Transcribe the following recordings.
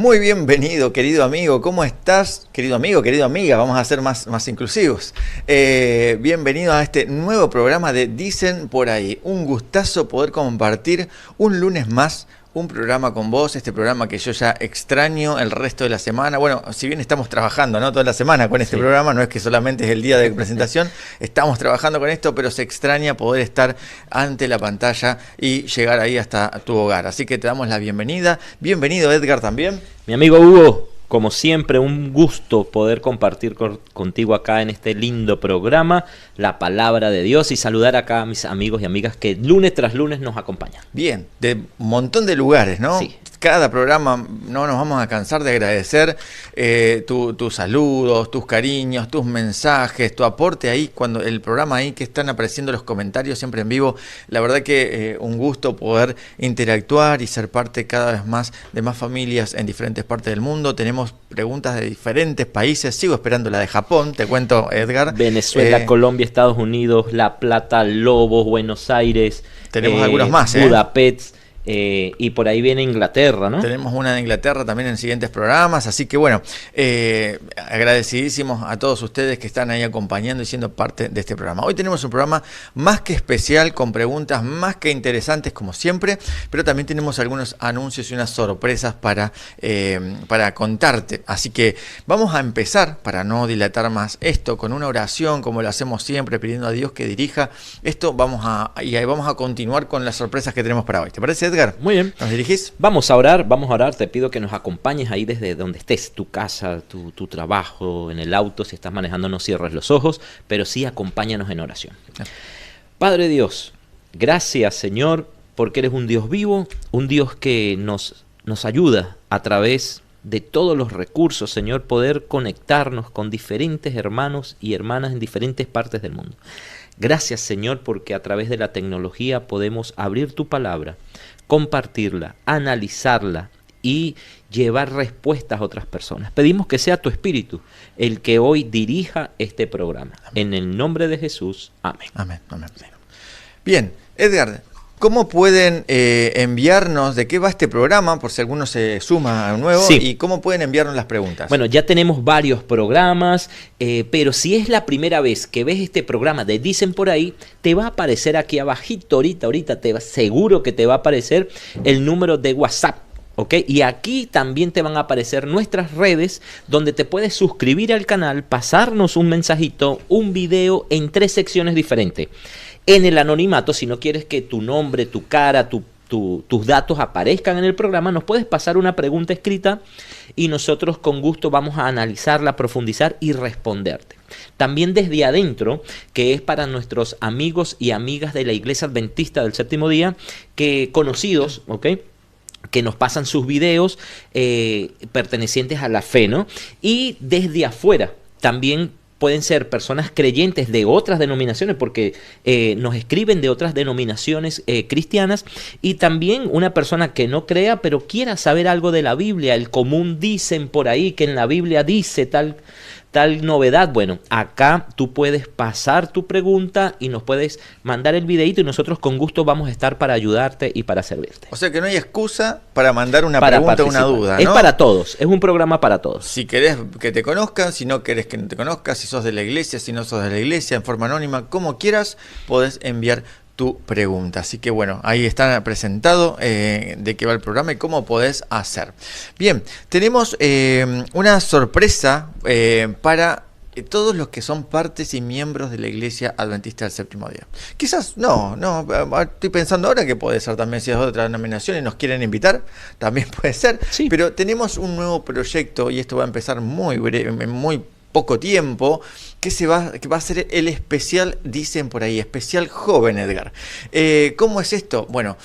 Muy bienvenido, querido amigo. ¿Cómo estás, querido amigo, querida amiga? Vamos a ser más inclusivos. Bienvenido a este nuevo programa de Dicen por ahí. Un gustazo poder compartir un lunes más un programa con vos, este programa que yo ya extraño el resto de la semana. Bueno, si bien estamos trabajando, ¿no?, toda la semana con este programa, no es que solamente es el día de presentación, estamos trabajando con esto, pero se extraña poder estar ante la pantalla y llegar ahí hasta tu hogar. Así que te damos la bienvenida. Bienvenido, Edgar, también. Mi amigo Hugo, como siempre, un gusto poder compartir contigo acá en este lindo programa, la palabra de Dios, y saludar acá a mis amigos y amigas que lunes tras lunes nos acompañan. Bien, de un montón de lugares, ¿no? Sí. Cada programa no nos vamos a cansar de agradecer tus saludos, tus cariños, tus mensajes, tu aporte ahí, cuando el programa ahí que están apareciendo los comentarios siempre en vivo. La verdad que un gusto poder interactuar y ser parte cada vez más de más familias en diferentes partes del mundo. Tenemos preguntas de diferentes países, sigo esperando la de Japón, te cuento, Edgar. Venezuela, Colombia, Estados Unidos, La Plata, Lobos, Buenos Aires. Tenemos algunos más, Budapest. Y por ahí viene Inglaterra, ¿no? Tenemos una de Inglaterra también en siguientes programas, así que bueno, agradecidísimos a todos ustedes que están ahí acompañando y siendo parte de este programa. Hoy tenemos un programa más que especial, con preguntas más que interesantes como siempre, pero también tenemos algunos anuncios y unas sorpresas para contarte. Así que vamos a empezar, para no dilatar más esto, con una oración como lo hacemos siempre, pidiendo a Dios que dirija esto. Y ahí vamos a continuar con las sorpresas que tenemos para hoy. ¿Te parece, Edgar? Muy bien. ¿Nos dirigís? Vamos a orar. Te pido que nos acompañes ahí desde donde estés, tu casa, tu trabajo, en el auto. Si estás manejando, no cierres los ojos, pero sí acompáñanos en oración. Padre Dios, gracias, Señor, porque eres un Dios vivo, un Dios que nos ayuda a través de todos los recursos, Señor, poder conectarnos con diferentes hermanos y hermanas en diferentes partes del mundo. Gracias, Señor, porque a través de la tecnología podemos abrir tu palabra, compartirla, analizarla y llevar respuestas a otras personas. Pedimos que sea tu Espíritu el que hoy dirija este programa. Amén. En el nombre de Jesús. Amén. Amén. Amén. Bien, Edgar, ¿cómo pueden enviarnos de qué va este programa, por si alguno se suma a un nuevo? Sí. ¿Y cómo pueden enviarnos las preguntas? Bueno, ya tenemos varios programas, pero si es la primera vez que ves este programa de Dicen por ahí, te va a aparecer aquí abajito, ahorita seguro que te va a aparecer el número de WhatsApp. ¿Ok? Y aquí también te van a aparecer nuestras redes donde te puedes suscribir al canal, pasarnos un mensajito, un video en 3 secciones diferentes. En el anonimato, si no quieres que tu nombre, tu cara, tus datos aparezcan en el programa, nos puedes pasar una pregunta escrita y nosotros con gusto vamos a analizarla, profundizar y responderte. También desde adentro, que es para nuestros amigos y amigas de la Iglesia Adventista del Séptimo Día, conocidos, ¿ok?, que nos pasan sus videos pertenecientes a la fe, ¿no? Y desde afuera también pueden ser personas creyentes de otras denominaciones, porque nos escriben de otras denominaciones cristianas, y también una persona que no crea, pero quiera saber algo de la Biblia. El común dicen por ahí que en la Biblia dice tal novedad. Bueno, acá tú puedes pasar tu pregunta y nos puedes mandar el videito y nosotros con gusto vamos a estar para ayudarte y para servirte. O sea que no hay excusa para mandar una pregunta o una duda, ¿no? Es para todos, es un programa para todos. Si querés que te conozcan, si no querés que no te conozcas, si sos de la iglesia, si no sos de la iglesia, en forma anónima, como quieras, podés enviar tu pregunta. Así que bueno, ahí está presentado de qué va el programa y cómo podés hacer. Bien, tenemos una sorpresa para todos los que son partes y miembros de la Iglesia Adventista del Séptimo Día. Quizás no, estoy pensando ahora que puede ser también si es de otra denominación y nos quieren invitar, también puede ser, sí. Pero tenemos un nuevo proyecto y esto va a empezar muy breve, muy poco tiempo, que va a ser el especial, dicen por ahí, especial joven, Edgar. ¿Cómo es esto? Bueno,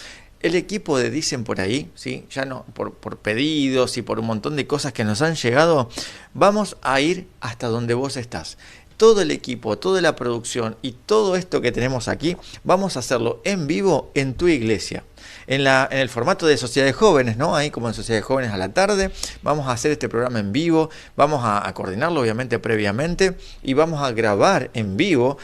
el equipo de Dicen por ahí, ¿sí? Ya no por pedidos y por un montón de cosas que nos han llegado, vamos a ir hasta donde vos estás. Todo el equipo, toda la producción y todo esto que tenemos aquí, vamos a hacerlo en vivo en tu iglesia. en el formato de Sociedad de Jóvenes, ¿no? Ahí como en Sociedad de Jóvenes a la tarde, vamos a hacer este programa en vivo, vamos a coordinarlo obviamente previamente y vamos a grabar en vivo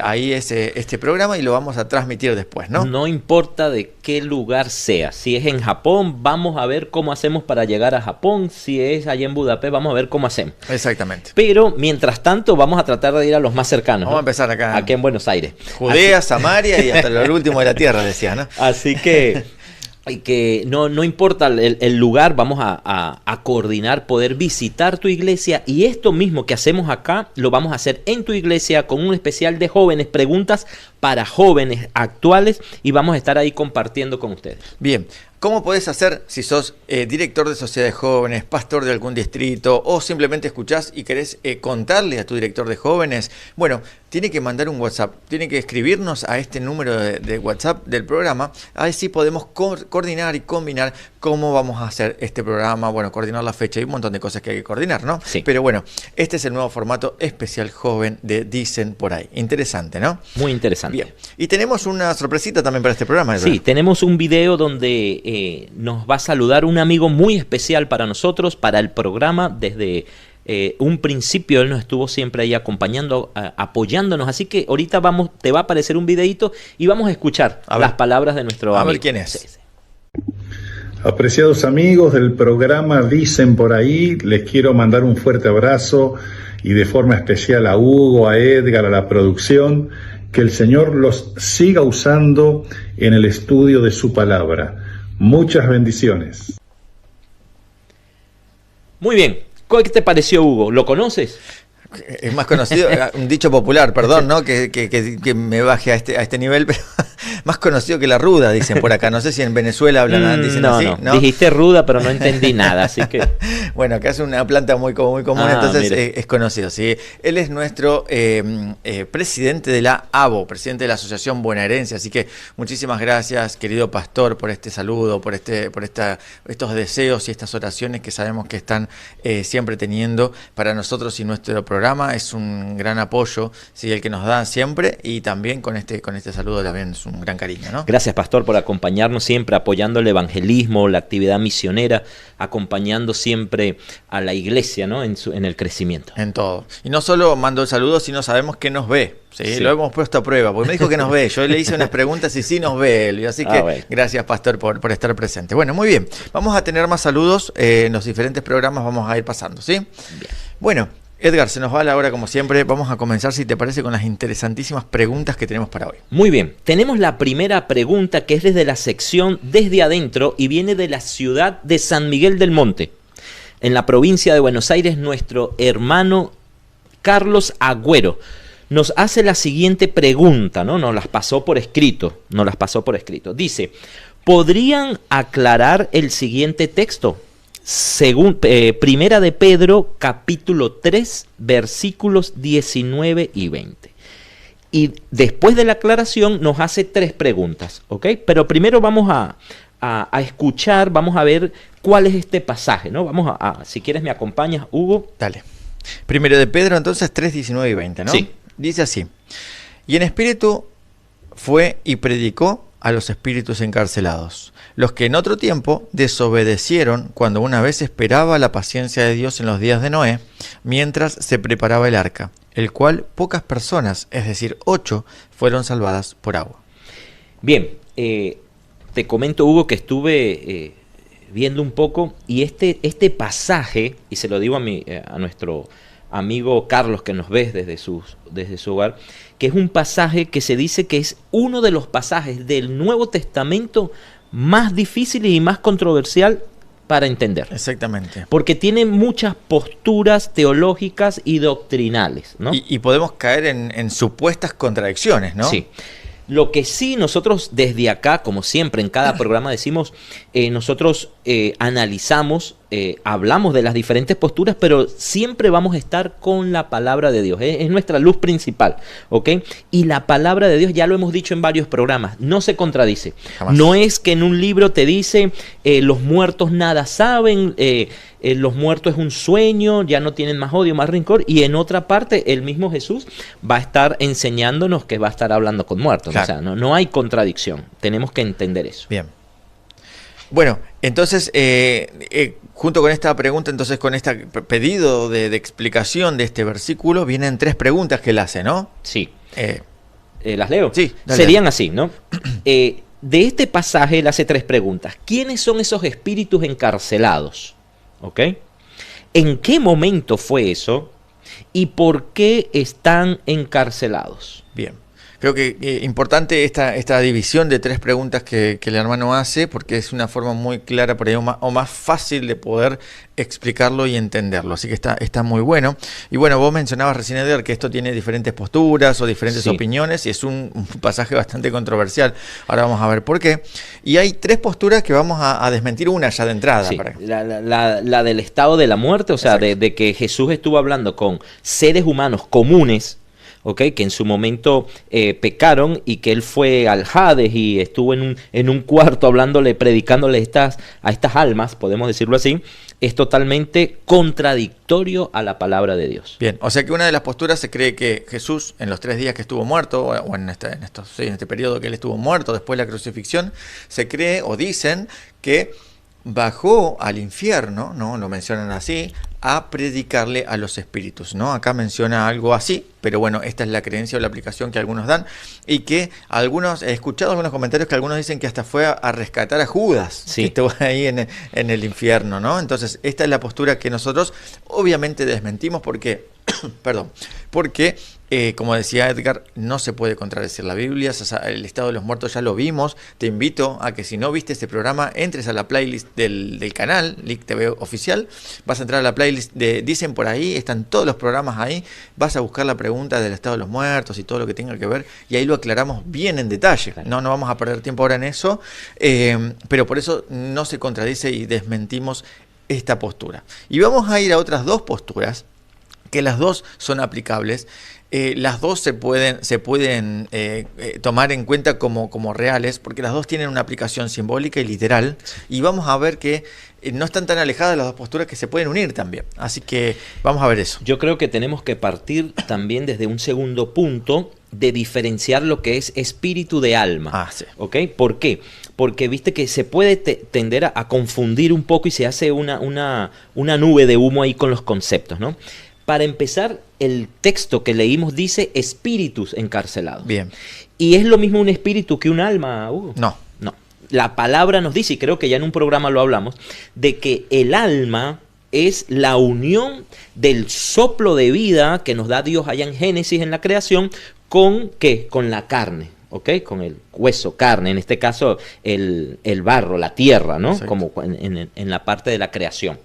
ahí este programa y lo vamos a transmitir después, ¿no? No importa de qué lugar sea, si es en Japón, vamos a ver cómo hacemos para llegar a Japón, si es allá en Budapest, vamos a ver cómo hacemos. Exactamente. Pero mientras tanto vamos a tratar de ir a los más cercanos. Vamos a empezar acá. Aquí en Buenos Aires. Judea, Samaria y hasta lo último de la tierra, decía, ¿no? Así que no importa el lugar, vamos a coordinar, poder visitar tu iglesia, y esto mismo que hacemos acá, lo vamos a hacer en tu iglesia con un especial de jóvenes, preguntas para jóvenes actuales, y vamos a estar ahí compartiendo con ustedes. Bien. ¿Cómo podés hacer si sos director de sociedad de jóvenes, pastor de algún distrito o simplemente escuchás y querés contarle a tu director de jóvenes? Bueno, tiene que mandar un WhatsApp, tiene que escribirnos a este número de WhatsApp del programa, ahí sí podemos coordinar y combinar cómo vamos a hacer este programa, bueno, coordinar la fecha y un montón de cosas que hay que coordinar, ¿no? Sí. Pero bueno, este es el nuevo formato especial joven de Dicen por ahí. Interesante, ¿no? Muy interesante. Bien. Y tenemos una sorpresita también para este programa, ¿verdad? Sí, tenemos un video donde nos va a saludar un amigo muy especial para nosotros, para el programa. Desde un principio él nos estuvo siempre ahí acompañando, apoyándonos. Así que ahorita te va a aparecer un videito y vamos a escuchar las palabras de nuestro amigo. A ver quién es. Sí, sí. Apreciados amigos del programa Dicen por ahí, les quiero mandar un fuerte abrazo y de forma especial a Hugo, a Edgar, a la producción. Que el Señor los siga usando en el estudio de su palabra. Muchas bendiciones. Muy bien. ¿Qué te pareció, Hugo? ¿Lo conoces? Es más conocido, un dicho popular, perdón, ¿no? Que me baje a este nivel, pero más conocido que la ruda, dicen por acá. No sé si en Venezuela hablan, dicen así. No, dijiste ruda, pero no entendí nada, así que... Bueno, acá es una planta muy común, entonces es conocido, ¿sí? Él es nuestro presidente de la ABO, presidente de la Asociación Buena Herencia, así que muchísimas gracias, querido pastor, por este saludo, por estos deseos y estas oraciones que sabemos que están siempre teniendo para nosotros y nuestro programa. Es un gran apoyo, ¿sí? El que nos da siempre, y también con este saludo también es un gran cariño, ¿no? Gracias, pastor, por acompañarnos siempre, apoyando el evangelismo, la actividad misionera, acompañando siempre a la iglesia, ¿no? En el crecimiento. En todo. Y no solo mando el saludo, sino sabemos que nos ve. ¿Sí? Sí. Lo hemos puesto a prueba, porque me dijo que nos ve. Yo le hice unas preguntas y sí nos ve él. Así que bueno. Gracias, pastor, por estar presente. Bueno, muy bien. Vamos a tener más saludos en los diferentes programas, vamos a ir pasando, ¿sí? Bien. Bueno, Edgar, se nos va la hora como siempre. Vamos a comenzar, si te parece, con las interesantísimas preguntas que tenemos para hoy. Muy bien. Tenemos la primera pregunta, que es desde la sección Desde Adentro, y viene de la ciudad de San Miguel del Monte, en la provincia de Buenos Aires. Nuestro hermano Carlos Agüero nos hace la siguiente pregunta, ¿no? Nos las pasó por escrito. Dice: ¿podrían aclarar el siguiente texto? Según Primera de Pedro, capítulo 3, versículos 19 y 20. Y después de la aclaración nos hace 3 preguntas, ¿ok? Pero primero vamos a escuchar, vamos a ver cuál es este pasaje, ¿no? Si quieres me acompañas, Hugo. Dale. Primero de Pedro, entonces, 3, 19 y 20, ¿no? Sí. Dice así: y en espíritu fue y predicó a los espíritus encarcelados, los que en otro tiempo desobedecieron cuando una vez esperaba la paciencia de Dios en los días de Noé, mientras se preparaba el arca, el cual pocas personas, es decir, 8, fueron salvadas por agua. Bien, te comento, Hugo, que estuve viendo un poco, y este pasaje, y se lo digo a nuestro amigo Carlos, que nos ve desde su hogar, que es un pasaje que se dice que es uno de los pasajes del Nuevo Testamento más difíciles y más controversial para entender. Exactamente. Porque tiene muchas posturas teológicas y doctrinales, ¿no? Y podemos caer en supuestas contradicciones, ¿no? Sí. Lo que sí nosotros desde acá, como siempre en cada programa decimos, nosotros analizamos, hablamos de las diferentes posturas, pero siempre vamos a estar con la palabra de Dios. Es nuestra luz principal, ¿ok? Y la palabra de Dios, ya lo hemos dicho en varios programas, no se contradice. Jamás. No es que en un libro te dice los muertos nada saben, los muertos es un sueño, ya no tienen más odio, más rencor, y en otra parte el mismo Jesús va a estar enseñándonos que va a estar hablando con muertos. Claro. O sea, no hay contradicción, tenemos que entender eso. Bien. Bueno, entonces, junto con esta pregunta, entonces con este pedido de explicación de este versículo, vienen 3 preguntas que él hace, ¿no? Sí. ¿Las leo? Sí. Dale. Serían así, ¿no? De este pasaje él hace 3 preguntas. ¿Quiénes son esos espíritus encarcelados? ¿Ok? ¿En qué momento fue eso? ¿Y por qué están encarcelados? Bien. Creo que importante esta división de 3 preguntas que el hermano hace, porque es una forma muy clara por ahí, o más fácil de poder explicarlo y entenderlo. Así que está muy bueno. Y bueno, vos mencionabas recién, Edgar, que esto tiene diferentes posturas o diferentes opiniones, y es un pasaje bastante controversial. Ahora vamos a ver por qué. Y hay 3 posturas que vamos a desmentir una ya de entrada. Sí. La del estado de la muerte, o sea, de que Jesús estuvo hablando con seres humanos comunes, ¿okay? Que en su momento pecaron, y que él fue al Hades y estuvo en un cuarto hablándole, predicándole a estas almas, podemos decirlo así, es totalmente contradictorio a la palabra de Dios. Bien, o sea que una de las posturas se cree que Jesús, en los 3 días que estuvo muerto, o en este periodo que él estuvo muerto después de la crucifixión, se cree o dicen que bajó al infierno, ¿no? Lo mencionan así, a predicarle a los espíritus, ¿no? Acá menciona algo así, pero bueno, esta es la creencia o la aplicación que algunos dan, y que he escuchado algunos comentarios que algunos dicen que hasta fue a rescatar a Judas, sí, que estuvo ahí en el infierno, ¿no? Entonces, esta es la postura que nosotros obviamente desmentimos porque, porque como decía Edgar, no se puede contradecir la Biblia. El estado de los muertos ya lo vimos. Te invito a que, si no viste este programa, entres a la playlist del canal Lic TV oficial. Vas a entrar a la playlist de Dicen por ahí, están todos los programas ahí. Vas a buscar la pregunta del estado de los muertos y todo lo que tenga que ver, y ahí lo aclaramos bien en detalle. No vamos a perder tiempo ahora en eso, pero por eso no se contradice y desmentimos esta postura. Y vamos a ir a otras 2 posturas, que las 2 son aplicables. Las 2 se pueden tomar en cuenta como reales, porque las 2 tienen una aplicación simbólica y literal, y vamos a ver que no están tan alejadas las 2 posturas, que se pueden unir también. Así que vamos a ver eso. Yo creo que tenemos que partir también desde un segundo punto de diferenciar lo que es espíritu de alma. Sí. ¿Ok? ¿Por qué? Porque viste que se puede tender a confundir un poco, y se hace una nube de humo ahí con los conceptos, ¿no? Para empezar, el texto que leímos dice espíritus encarcelados. Bien. ¿Y es lo mismo un espíritu que un alma, Hugo? No. La palabra nos dice, y creo que ya en un programa lo hablamos, de que el alma es la unión del soplo de vida que nos da Dios allá en Génesis, en la creación, ¿con qué? Con la carne. ¿Ok? Con el hueso, carne, en este caso el barro, la tierra, ¿no? Exacto. Como en la parte de la creación.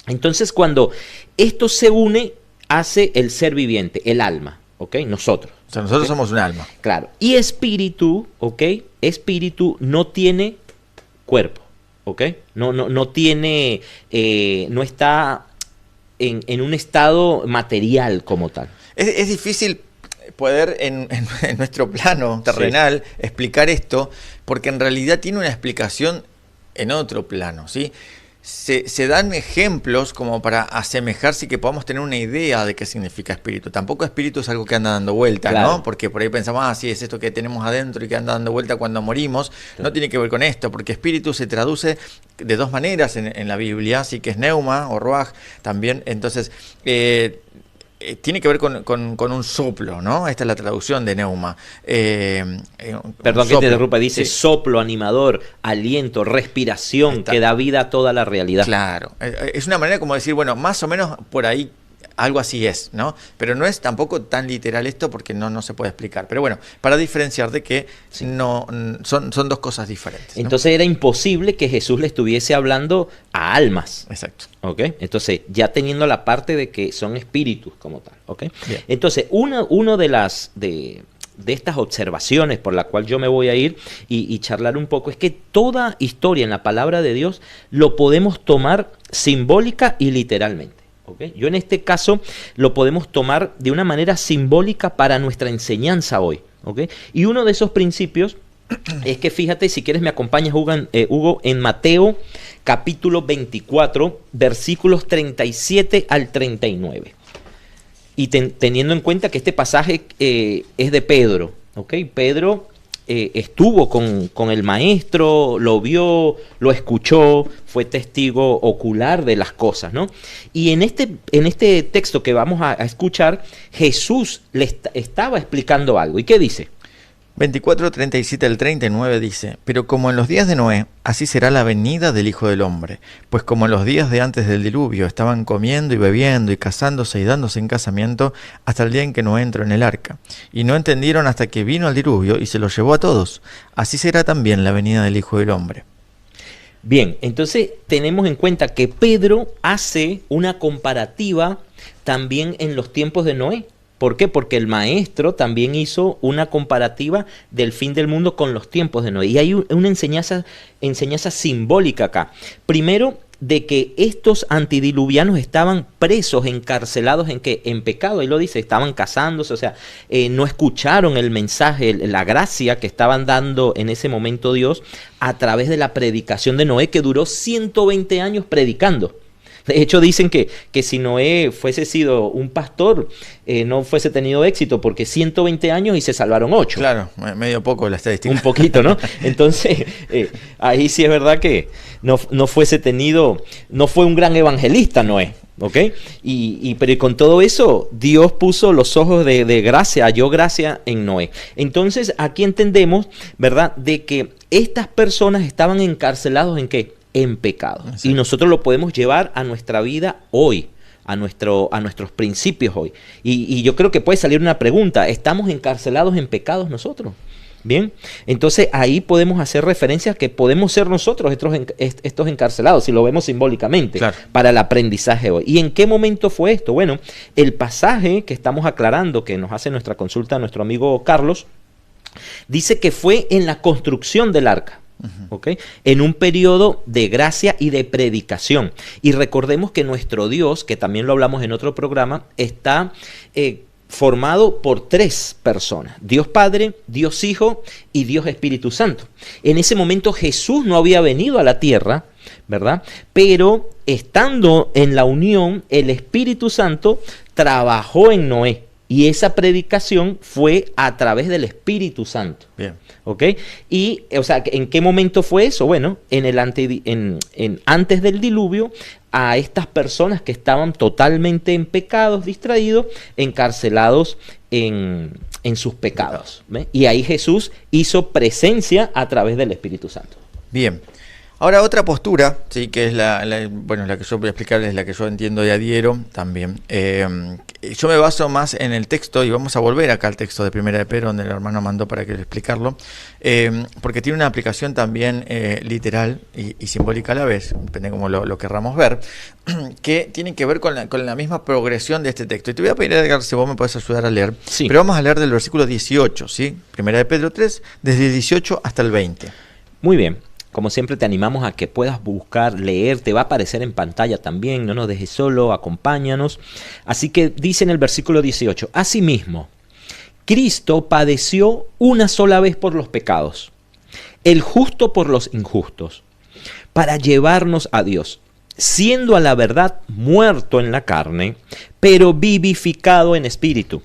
Entonces, cuando esto se une, hace el ser viviente, el alma, ¿ok? Nosotros. O sea, nosotros ¿okay? somos un alma. Claro. Y espíritu, ¿ok? Espíritu no tiene cuerpo, ¿ok? No tiene, no está en un estado material como tal. Es difícil poder en nuestro plano terrenal explicar esto, porque en realidad tiene una explicación en otro plano, ¿sí? Se dan ejemplos como para asemejarse y que podamos tener una idea de qué significa espíritu. Tampoco espíritu es algo que anda dando vuelta, claro, ¿no? Porque por ahí pensamos, sí, es esto que tenemos adentro y que anda dando vuelta cuando morimos. Claro. No tiene que ver con esto, porque espíritu se traduce de 2 maneras en la Biblia, así que es neuma o ruaj también. Entonces, tiene que ver con un soplo, ¿no? Esta es la traducción de neuma. Perdón que te interrumpa, dice soplo, animador, aliento, respiración, que da vida a toda la realidad. Claro, es una manera como decir, bueno, más o menos por ahí algo así es, ¿no? Pero no es tampoco tan literal esto, porque no se puede explicar. Pero bueno, para diferenciar de que no son 2 cosas diferentes, ¿no? Entonces era imposible que Jesús le estuviese hablando a almas. Exacto. ¿Ok? Entonces, ya teniendo la parte de que son espíritus como tal, ¿ok? Bien. Entonces, uno de estas observaciones por la cual yo me voy a ir y charlar un poco, es que toda historia en la palabra de Dios lo podemos tomar simbólica y literalmente. ¿Okay? Yo en este caso lo podemos tomar de una manera simbólica para nuestra enseñanza hoy. ¿Okay? Y uno de esos principios es que, fíjate, si quieres me acompañas, Hugo, en Mateo capítulo 24, versículos 37 al 39. Y teniendo en cuenta que este pasaje es de Pedro. ¿Okay? Pedro estuvo con el maestro, lo vio, lo escuchó, fue testigo ocular de las cosas, ¿no? Y en este texto que vamos a escuchar, Jesús le estaba explicando algo. ¿Y qué dice? 24, 37 al 39 dice: Pero como en los días de Noé, así será la venida del Hijo del Hombre. Pues como en los días de antes del diluvio, estaban comiendo y bebiendo y casándose y dándose en casamiento, hasta el día en que Noé entró en el arca. Y no entendieron hasta que vino el diluvio y se los llevó a todos. Así será también la venida del Hijo del Hombre. Bien, entonces tenemos en cuenta que Pedro hace una comparativa también en los tiempos de Noé. ¿Por qué? Porque el maestro también hizo una comparativa del fin del mundo con los tiempos de Noé. Y hay una enseñanza simbólica acá. Primero, de que estos antidiluvianos estaban presos, encarcelados en pecado. Ahí lo dice, estaban casándose, o sea, no escucharon el mensaje, la gracia que estaban dando en ese momento Dios a través de la predicación de Noé, que duró 120 años predicando. De hecho, dicen que si Noé fuese sido un pastor, no fuese tenido éxito, porque 120 años y se salvaron 8. Claro, medio poco la estadística. Un poquito, ¿no? Entonces, ahí sí es verdad que no fuese tenido, no fue un gran evangelista Noé, ¿ok? Pero con todo eso, Dios puso los ojos de gracia, halló gracia en Noé. Entonces, aquí entendemos, ¿verdad?, de que estas personas estaban encarcelados ¿en qué? En pecado. Exacto. Y nosotros lo podemos llevar a nuestra vida hoy, a nuestros principios hoy. Y yo creo que puede salir una pregunta: ¿estamos encarcelados en pecados nosotros? Bien, entonces ahí podemos hacer referencia a que podemos ser nosotros estos encarcelados, si lo vemos simbólicamente, claro, para el aprendizaje hoy. ¿Y en qué momento fue esto? Bueno, el pasaje que estamos aclarando, que nos hace nuestra consulta nuestro amigo Carlos, dice que fue en la construcción del arca. ¿Okay? En un periodo de gracia y de predicación. Y recordemos que nuestro Dios, que también lo hablamos en otro programa, está formado por 3 personas: Dios Padre, Dios Hijo y Dios Espíritu Santo. En ese momento Jesús no había venido a la tierra, ¿verdad? Pero estando en la unión, el Espíritu Santo trabajó en Noé. Y esa predicación fue a través del Espíritu Santo. Bien. ¿Ok? Y, o sea, ¿en qué momento fue eso? Bueno, antes del diluvio, a estas personas que estaban totalmente en pecados, distraídos, encarcelados en sus pecados. ¿Ve? Y ahí Jesús hizo presencia a través del Espíritu Santo. Bien. Ahora otra postura, sí, que es la que yo voy a explicar, es la que yo entiendo y adhiero también. Yo me baso más en el texto, y vamos a volver acá al texto de 1 de Pedro, donde el hermano mandó para que explicarlo, porque tiene una aplicación también literal y simbólica a la vez, depende cómo lo querramos ver, que tiene que ver con la misma progresión de este texto. Y te voy a pedir, Edgar, si vos me podés ayudar a leer, sí, pero vamos a leer del versículo 18, ¿sí? 1 de Pedro 3, desde el 18 hasta el 20. Muy bien. Como siempre, te animamos a que puedas buscar, leer, te va a aparecer en pantalla también, no nos dejes solo, acompáñanos. Así que dice en el versículo 18, asimismo, Cristo padeció una sola vez por los pecados, el justo por los injustos, para llevarnos a Dios, siendo a la verdad muerto en la carne, pero vivificado en espíritu.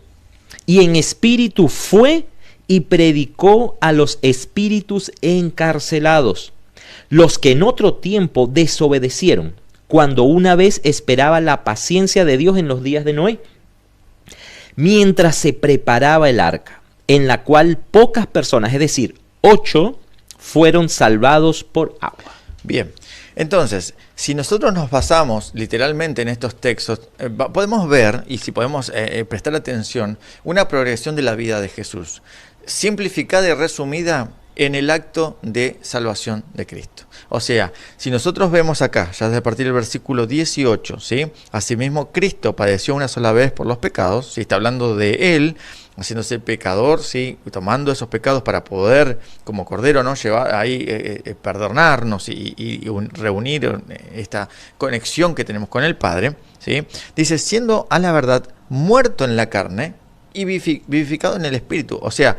Y en espíritu fue y predicó a los espíritus encarcelados, los que en otro tiempo desobedecieron, cuando una vez esperaba la paciencia de Dios en los días de Noé, mientras se preparaba el arca, en la cual pocas personas, es decir, 8, fueron salvados por agua. Bien, entonces, si nosotros nos basamos literalmente en estos textos, podemos ver, y si podemos prestar atención, una progresión de la vida de Jesús, simplificada y resumida en el acto de salvación de Cristo. O sea, si nosotros vemos acá, ya desde a partir del versículo 18, ¿sí? Asimismo, Cristo padeció una sola vez por los pecados, ¿sí? Está hablando de Él, haciéndose pecador, ¿sí? Tomando esos pecados para poder, como Cordero, ¿no? Llevar ahí, perdonarnos y reunir esta conexión que tenemos con el Padre, ¿sí? Dice, siendo a la verdad muerto en la carne y vivificado en el Espíritu. O sea,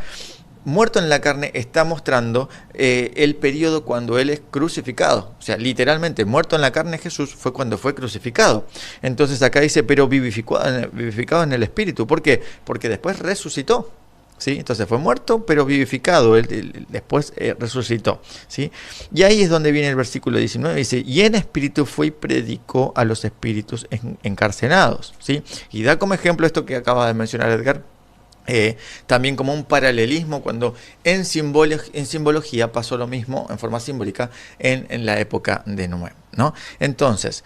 muerto en la carne está mostrando el periodo cuando Él es crucificado. O sea, literalmente, muerto en la carne Jesús fue cuando fue crucificado. Entonces acá dice, pero vivificado en el Espíritu. ¿Por qué? Porque después resucitó. ¿sí? Entonces fue muerto, pero vivificado, él después resucitó, ¿sí? Y ahí es donde viene el versículo 19, dice, y en espíritu fue y predicó a los espíritus encarcelados, ¿sí? Y da como ejemplo esto que acaba de mencionar Edgar, también como un paralelismo cuando en simbología pasó lo mismo en forma simbólica en la época de Noé, ¿no? Entonces,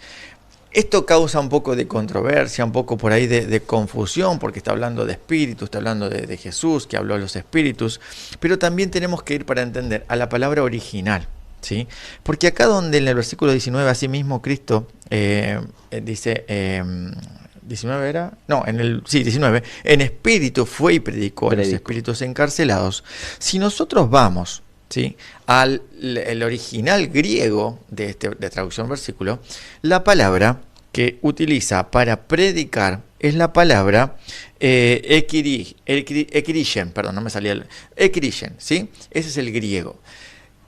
esto causa un poco de controversia, un poco por ahí de confusión, porque está hablando de espíritus, está hablando de Jesús, que habló de los espíritus, pero también tenemos que ir para entender a la palabra original, ¿sí? Porque acá donde en el versículo 19, así mismo Cristo dice... 19 era, no, sí, 19, en espíritu fue y predicó a los espíritus encarcelados. Si nosotros vamos, ¿sí?, el original griego de traducción versículo, la palabra que utiliza para predicar es la palabra ekirischen, perdón, no me salía ekirischen, ¿sí? Ese es el griego.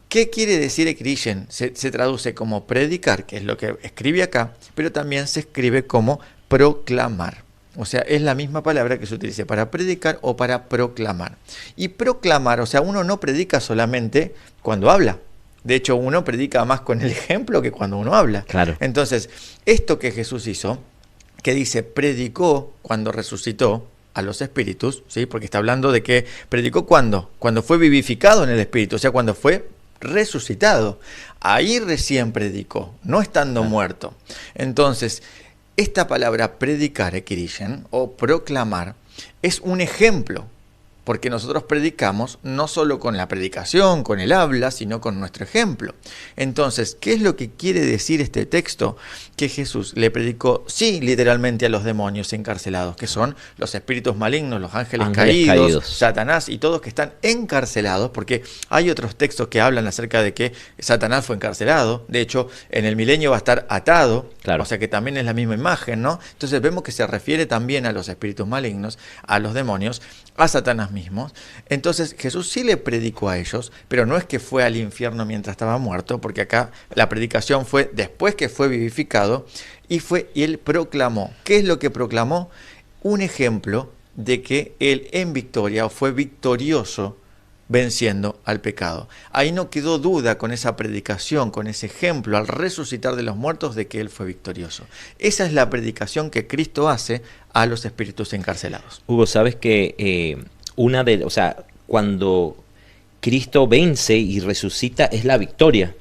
¿Qué quiere decir ekirischen? Se traduce como predicar, que es lo que escribe acá, pero también se escribe como proclamar. O sea, es la misma palabra que se utiliza para predicar o para proclamar. Y proclamar, o sea, uno no predica solamente cuando habla. De hecho, uno predica más con el ejemplo que cuando uno habla. Claro. Entonces, esto que Jesús hizo, que dice predicó cuando resucitó a los espíritus, ¿sí? Porque está hablando de que predicó cuando fue vivificado en el espíritu, o sea, cuando fue resucitado. Ahí recién predicó, no estando muerto. Entonces, esta palabra predicar, ekirischen, o proclamar, es un ejemplo, porque nosotros predicamos no solo con la predicación, con el habla, sino con nuestro ejemplo. Entonces, ¿qué es lo que quiere decir este texto? Que Jesús le predicó, sí, literalmente a los demonios encarcelados, que son los espíritus malignos, los ángeles caídos, Satanás y todos que están encarcelados, porque hay otros textos que hablan acerca de que Satanás fue encarcelado. De hecho, en el milenio va a estar atado, claro. O sea que también es la misma imagen, ¿no? Entonces vemos que se refiere también a los espíritus malignos, a los demonios, a Satanás mismos. Entonces Jesús sí le predicó a ellos, pero no es que fue al infierno mientras estaba muerto, porque acá la predicación fue después que fue vivificado y él proclamó. ¿Qué es lo que proclamó? Un ejemplo de que él en victoria fue victorioso venciendo al pecado. Ahí no quedó duda con esa predicación, con ese ejemplo al resucitar de los muertos de que él fue victorioso. Esa es la predicación que Cristo hace a los espíritus encarcelados. Hugo, sabes que cuando Cristo vence y resucita es la victoria.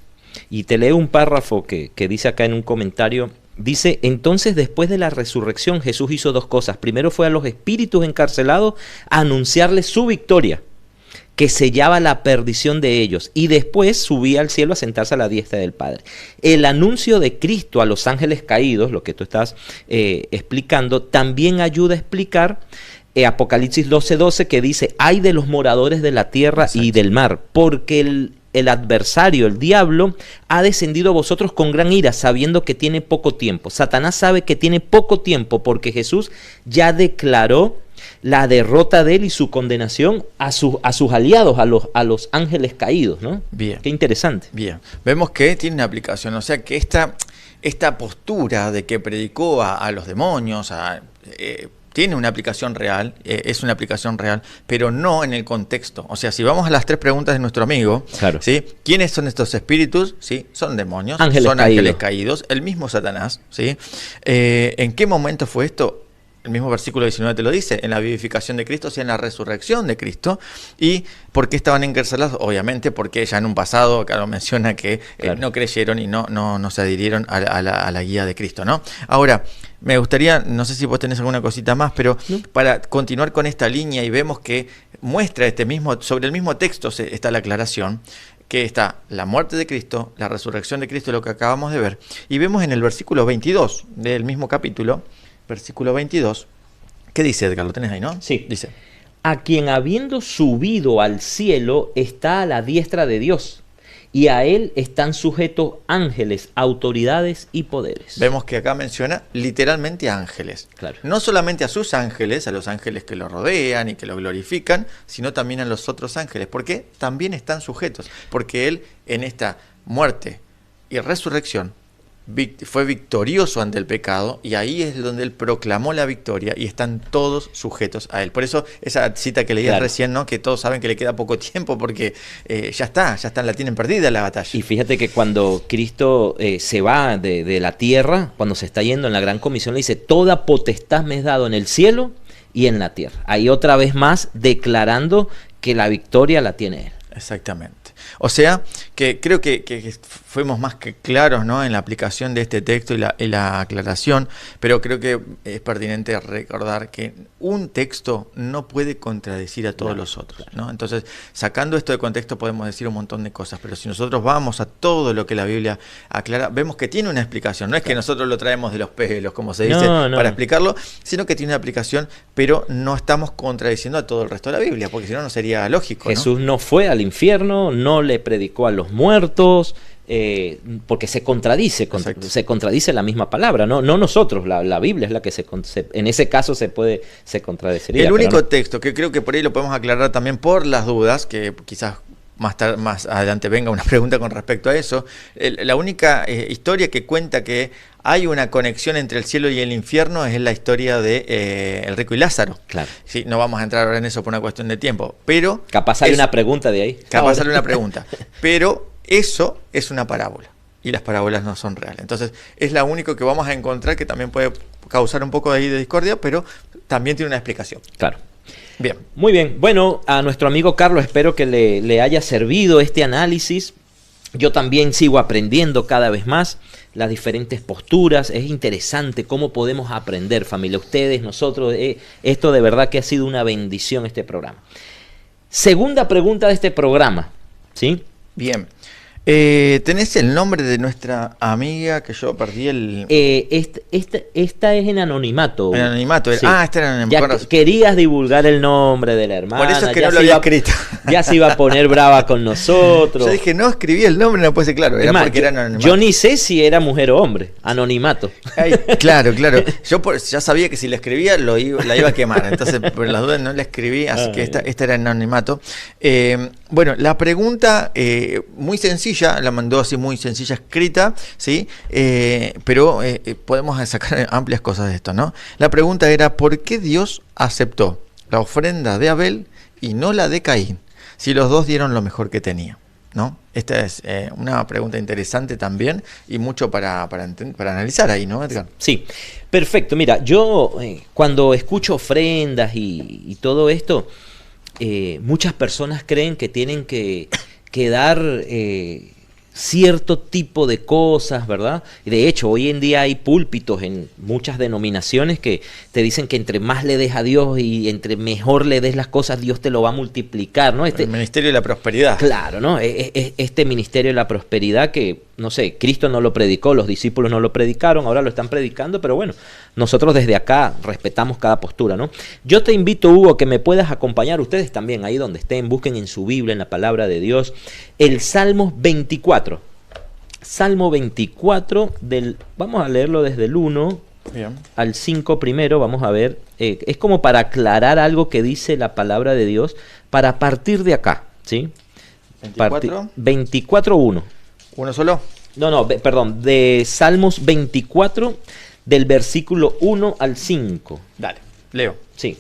Y te leo un párrafo que dice acá en un comentario. Dice, entonces después de la resurrección Jesús hizo dos cosas. Primero fue a los espíritus encarcelados a anunciarles su victoria, que sellaba la perdición de ellos, y después subía al cielo a sentarse a la diestra del Padre. El anuncio de Cristo a los ángeles caídos, lo que tú estás explicando, también ayuda a explicar Apocalipsis 12:12, que dice, ay de los moradores de la tierra. Exacto. Y del mar, porque el adversario, el diablo, ha descendido a vosotros con gran ira, sabiendo que tiene poco tiempo. Satanás sabe que tiene poco tiempo, porque Jesús ya declaró la derrota de él y su condenación a sus aliados, a los ángeles caídos, ¿no? Bien. Qué interesante. Bien. Vemos que tiene una aplicación, o sea que esta postura de que predicó a los demonios, tiene una aplicación real, es una aplicación real, pero no en el contexto. O sea, si vamos a las tres preguntas de nuestro amigo, claro. ¿Sí? ¿Quiénes son estos espíritus? ¿Sí? Son demonios, ángeles caídos, el mismo Satanás, ¿sí? ¿En qué momento fue esto? El mismo versículo 19 te lo dice, en la vivificación de Cristo, o sea, en la resurrección de Cristo. ¿Y por qué estaban encarcelados? Obviamente porque ya en un pasado, acá lo menciona, que claro. No creyeron y no se adhirieron a la guía de Cristo, ¿no? Ahora, me gustaría, no sé si vos tenés alguna cosita más, pero para continuar con esta línea, y vemos que muestra sobre el mismo texto está la aclaración, que está la muerte de Cristo, la resurrección de Cristo, lo que acabamos de ver. Y vemos en el versículo 22 del mismo capítulo, versículo 22, ¿qué dice, Edgar? ¿Lo tenés ahí, no? Sí. Dice, a quien habiendo subido al cielo está a la diestra de Dios, y a él están sujetos ángeles, autoridades y poderes. Vemos que acá menciona literalmente ángeles. Claro. No solamente a sus ángeles, a los ángeles que lo rodean y que lo glorifican, sino también a los otros ángeles. ¿Por qué? También están sujetos. Porque él en esta muerte y resurrección fue victorioso ante el pecado, y ahí es donde él proclamó la victoria y están todos sujetos a él. Por eso esa cita que leías recién, ¿no? Que todos saben que le queda poco tiempo porque ya está, la tienen perdida la batalla. Y fíjate que cuando Cristo se va de la tierra, cuando se está yendo en la gran comisión, le dice: toda potestad me es dado en el cielo y en la tierra. Ahí otra vez más declarando que la victoria la tiene él. Exactamente. O sea, que creo que fuimos más que claros, ¿no? En la aplicación de este texto y la aclaración, pero creo que es pertinente recordar que un texto no puede contradecir a todos los otros, ¿no? Entonces, sacando esto de contexto podemos decir un montón de cosas, pero si nosotros vamos a todo lo que la Biblia aclara, vemos que tiene una explicación. No es que nosotros lo traemos de los pelos, como se dice, para explicarlo, sino que tiene una aplicación, pero no estamos contradiciendo a todo el resto de la Biblia, porque si no, no sería lógico, ¿no? Jesús no fue al infierno, no le predicó a los muertos, porque se contradice la misma palabra, no nosotros, la Biblia es la que en ese caso se contradeciría. El único texto que creo que por ahí lo podemos aclarar también por las dudas, que quizás más adelante venga una pregunta con respecto a eso, la única historia que cuenta que hay una conexión entre el cielo y el infierno es la historia de el rico y Lázaro. Claro. Sí, no vamos a entrar ahora en eso por una cuestión de tiempo, pero capaz hay una pregunta de ahí. Capaz sale una pregunta, pero eso es una parábola y las parábolas no son reales. Entonces es la única que vamos a encontrar que también puede causar un poco de discordia, pero también tiene una explicación. Claro. Bien. Muy bien. Bueno, a nuestro amigo Carlos espero que le haya servido este análisis. Yo también sigo aprendiendo cada vez más las diferentes posturas. Es interesante cómo podemos aprender, familia. Ustedes, nosotros, esto de verdad que ha sido una bendición este programa. Segunda pregunta de este programa, ¿sí? Bien. ¿Tenés el nombre de nuestra amiga que yo perdí el...? Esta es en anonimato. En anonimato. Sí. Esta era en anonimato. Ya querías divulgar el nombre de la hermana. Por eso es que no lo había escrito. Ya se iba a poner brava con nosotros. Yo dije, no escribí el nombre, no puede ser claro. Era porque era anonimato. Yo ni sé si era mujer o hombre. Anonimato. Ay, claro. Yo ya sabía que si la escribía la iba a quemar. Entonces, por las dudas no la escribí, así que esta era en anonimato. Bueno, la pregunta muy sencilla, la mandó así muy sencilla escrita, ¿sí? Pero podemos sacar amplias cosas de esto, ¿no? La pregunta era: ¿por qué Dios aceptó la ofrenda de Abel y no la de Caín, si los dos dieron lo mejor que tenían, ¿no? Esta es una pregunta interesante también y mucho para analizar ahí, ¿no, Edgar? Sí, perfecto. Mira, yo cuando escucho ofrendas y todo esto, muchas personas creen que tienen que dar cierto tipo de cosas, ¿verdad? De hecho, hoy en día hay púlpitos en muchas denominaciones que te dicen que entre más le des a Dios y entre mejor le des las cosas, Dios te lo va a multiplicar, ¿no? El ministerio de la prosperidad. Claro, ¿no? Este ministerio de la prosperidad que, no sé, Cristo no lo predicó, los discípulos no lo predicaron, ahora lo están predicando, pero bueno, nosotros desde acá respetamos cada postura, ¿no? Yo te invito, Hugo, que me puedas acompañar, ustedes también, ahí donde estén, busquen en su Biblia, en la palabra de Dios, el Salmo 24. Salmo 24, vamos a leerlo desde el 1 al 5 primero, vamos a ver, es como para aclarar algo que dice la palabra de Dios, para partir de acá, ¿sí? 24. 24.1. ¿Uno solo? No, perdón, de Salmos 24, del versículo 1 al 5. Dale, leo. Sí.